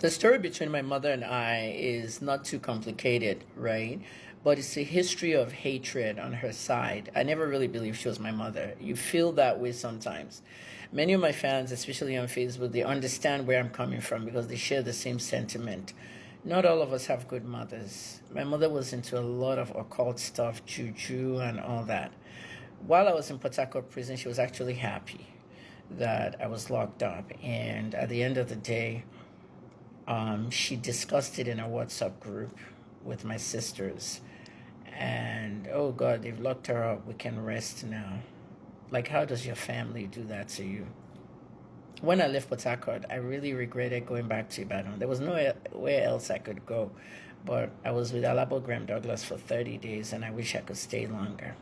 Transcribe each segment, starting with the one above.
The story between my mother and I is not too complicated, right? But it's a history of hatred on her side. I never really believed she was my mother. You feel that way sometimes. Many of my fans, especially on Facebook, they understand where I'm coming from because they share the same sentiment. Not all of us have good mothers. My mother was into a lot of occult stuff, juju, and all that. While I was in Port Harcourt prison, she was actually happy that I was locked up. And at the end of the day, she discussed it in a WhatsApp group with my sisters. And, oh God, they've locked her up. We can rest now. Like, how does your family do that to you? When I left Port Harcourt, I really regretted going back to Ibadan. There was nowhere else I could go. But I was with Alabo Graham Douglas for 30 days, and I wish I could stay longer.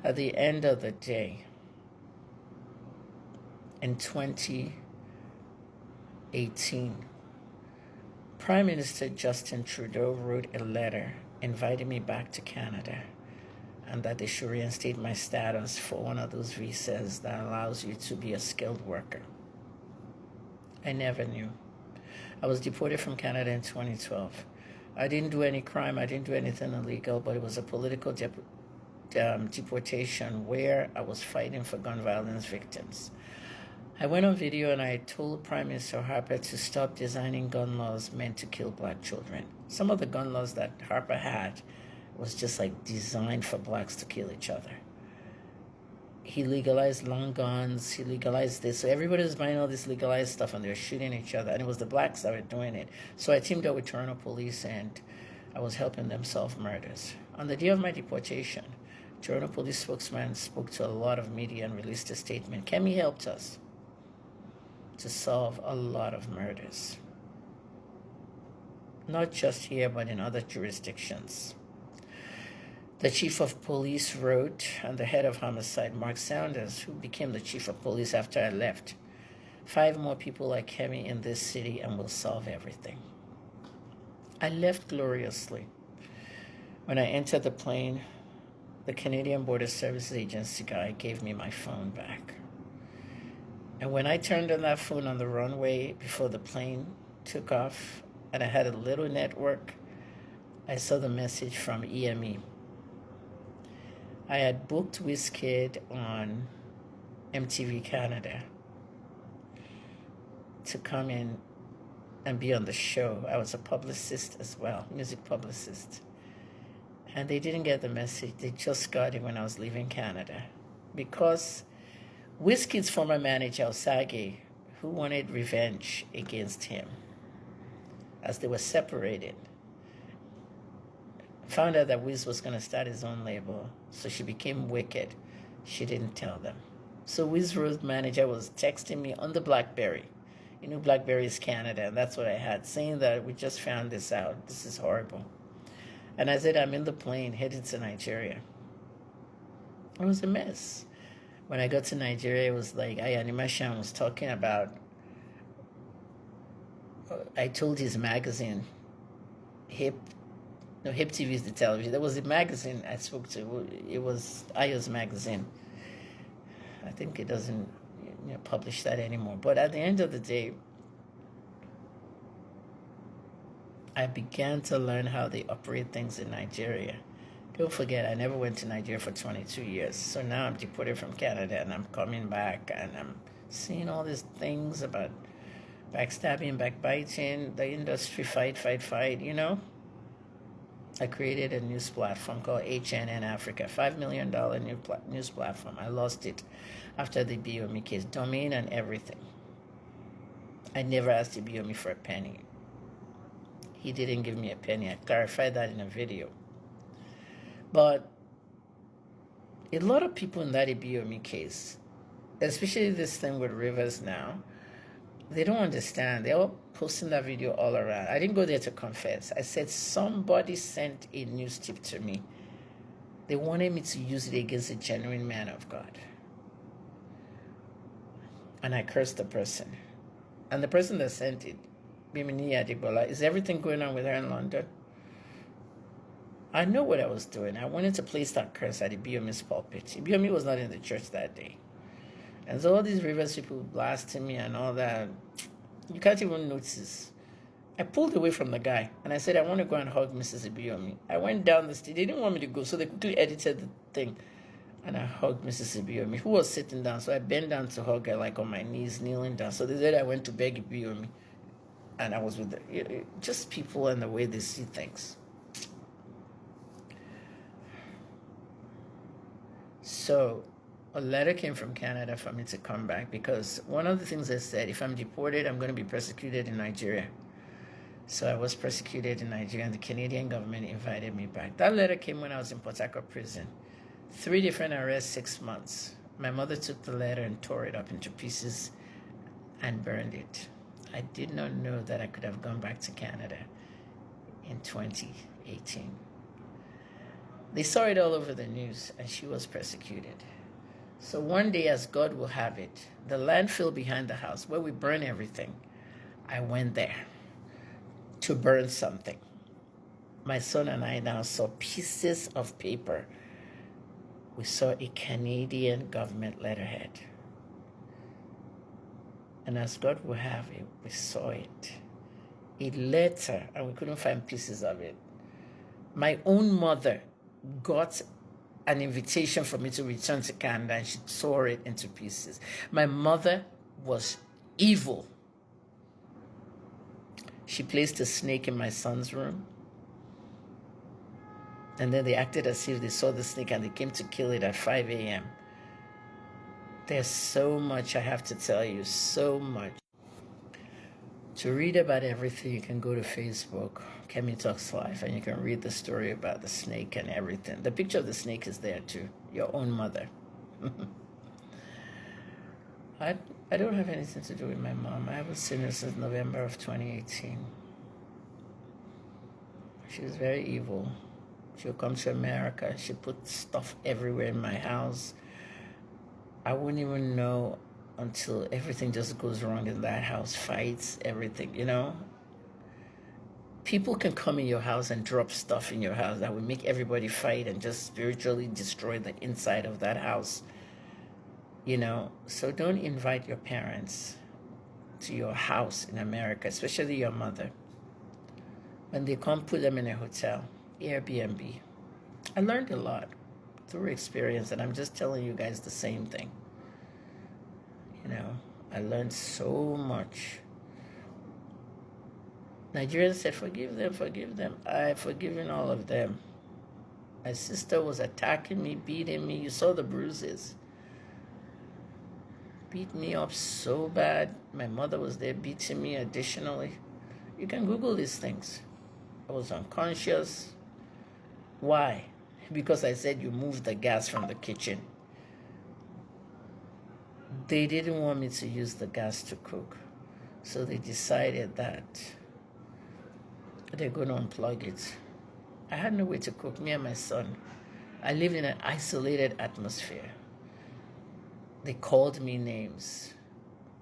At the end of the day, in 2018, Prime Minister Justin Trudeau wrote a letter inviting me back to Canada and that they should reinstate my status for one of those visas that allows you to be a skilled worker. I never knew. I was deported from Canada in 2012. I didn't do any crime. I didn't do anything illegal, but it was a political deportation where I was fighting for gun violence victims. I went on video and I told Prime Minister Harper to stop designing gun laws meant to kill black children. Some of the gun laws that Harper had was just like designed for blacks to kill each other. He legalized long guns, he legalized this. So everybody was buying all this legalized stuff and they were shooting each other. And it was the blacks that were doing it. So I teamed up with Toronto police and I was helping them solve murders. On the day of my deportation, Toronto police spokesman spoke to a lot of media and released a statement. Kemi helped us to solve a lot of murders. Not just here, but in other jurisdictions. The chief of police wrote, and the head of homicide, Mark Saunders, who became the chief of police after I left, 5 more people like Kemi in this city and we'll solve everything. I left gloriously. When I entered the plane, the Canadian Border Services Agency guy gave me my phone back. And when I turned on that phone on the runway before the plane took off, and I had a little network, I saw the message from EME. I had booked Wizkid on MTV Canada to come in and be on the show. I was a publicist as well, music publicist. And they didn't get the message. They just got it when I was leaving Canada. Because Wizkid's former manager, Osage, who wanted revenge against him as they were separated, found out that Wiz was going to start his own label, so she became wicked. She didn't tell them. So Wiz Road's manager was texting me on the BlackBerry. You know, BlackBerry is Canada, and that's what I had, saying that we just found this out. This is horrible. And I said, I'm in the plane headed to Nigeria. It was a mess. When I got to Nigeria, it was like Ayanimashan was talking about, I told his magazine, Hip TV is the television. There was a magazine I spoke to. It was Ayo's magazine. I think it doesn't publish that anymore. But at the end of the day, I began to learn how they operate things in Nigeria. Don't forget, I never went to Nigeria for 22 years. So now I'm deported from Canada and I'm coming back and I'm seeing all these things about backstabbing, backbiting, the industry fight, you know. I created a news platform called HNN Africa, $5 million news platform. I lost it after the Biomi case, domain and everything. I never asked the Biomi for a penny. He didn't give me a penny. I clarified that in a video. But a lot of people in that Biomi case, especially this thing with Rivers now, they don't understand. They're all posting that video all around. I didn't go there to confess. I said somebody sent a news tip to me. They wanted me to use it against a genuine man of God. And I cursed the person. And the person that sent it, Bimini Adibola, is everything going on with her in London? I know what I was doing. I wanted to place that curse at Ibiomi's pulpit. Ibiomi was not in the church that day. And so all these Rivers people blasting me and all that, You can't even notice. I pulled away from the guy and I said, I want to go and hug Mrs. Ibiyomi. I went down the street. They didn't want me to go, so they quickly edited the thing. And I hugged Mrs. Ibiyomi, who was sitting down. So I bent down to hug her, like on my knees, kneeling down. So they said I went to beg Ibiyomi. And I was with just people and the way they see things. So a letter came from Canada for me to come back, because one of the things I said, if I'm deported, I'm going to be persecuted in Nigeria. So I was persecuted in Nigeria, and the Canadian government invited me back. That letter came when I was in Port Harcourt prison. 3 different arrests, 6 months. My mother took the letter and tore it up into pieces and burned it. I did not know that I could have gone back to Canada in 2018. They saw it all over the news, and she was persecuted. So one day, as God will have it, the landfill behind the house where we burn everything, I went there to burn something. My son and I now saw pieces of paper. We saw a Canadian government letterhead. And as God will have it, we saw it. A letter, and we couldn't find pieces of it. My own mother got an invitation for me to return to Canada, and she tore it into pieces. My mother was evil. She placed a snake in my son's room. And then they acted as if they saw the snake and they came to kill it at 5 a.m. There's so much I have to tell you, so much. To read about everything, you can go to Facebook, Kemi Talks Life, and you can read the story about the snake and everything. The picture of the snake is there too, your own mother. I don't have anything to do with my mom. I haven't seen her since November of 2018. She was very evil. She'll come to America. She put stuff everywhere in my house. I wouldn't even know until everything just goes wrong in that house, fights, everything, you know? People can come in your house and drop stuff in your house that will make everybody fight and just spiritually destroy the inside of that house, you know? So don't invite your parents to your house in America, especially your mother. When they come, put them in a hotel, Airbnb. I learned a lot through experience, and I'm just telling you guys the same thing. You know, I learned so much. Nigerians said, forgive them, forgive them. I've forgiven all of them. My sister was attacking me, beating me. You saw the bruises. Beat me up so bad. My mother was there beating me additionally. You can Google these things. I was unconscious. Why? Because I said you moved the gas from the kitchen. They didn't want me to use the gas to cook. So they decided that they're going to unplug it. I had no way to cook, me and my son. I lived in an isolated atmosphere. They called me names.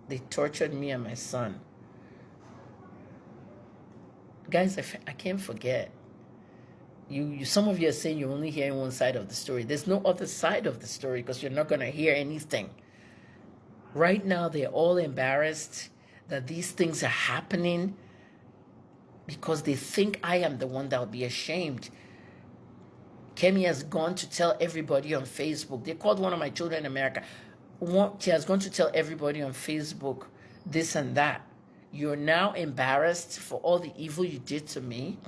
They tortured me and my son. Guys, I can't forget. Some of you are saying you're only hearing one side of the story. There's no other side of the story because you're not going to hear anything. Right now, they're all embarrassed that these things are happening because they think I am the one that will be ashamed. Kemi has gone to tell everybody on Facebook. They called one of my children in America. She has gone to tell everybody on Facebook this and that. You're now embarrassed for all the evil you did to me.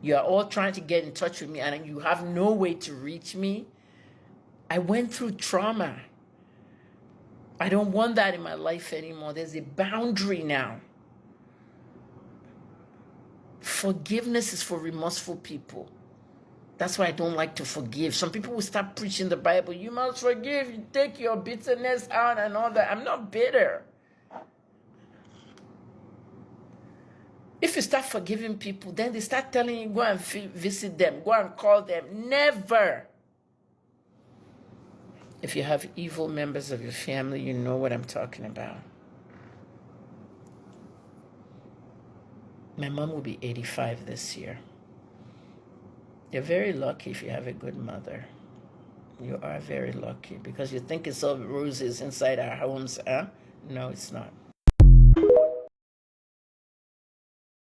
You are all trying to get in touch with me and you have no way to reach me. I went through trauma. I don't want that in my life anymore. There's a boundary now. Forgiveness is for remorseful people. That's why I don't like to forgive. Some people will start preaching the Bible. You must forgive. You take your bitterness out and all that. I'm not bitter. If you start forgiving people, then they start telling you, go and visit them. Go and call them. Never. If you have evil members of your family, you know what I'm talking about. My mom will be 85 this year. You're very lucky if you have a good mother. You are very lucky because you think it's all roses inside our homes, huh? No, it's not. you.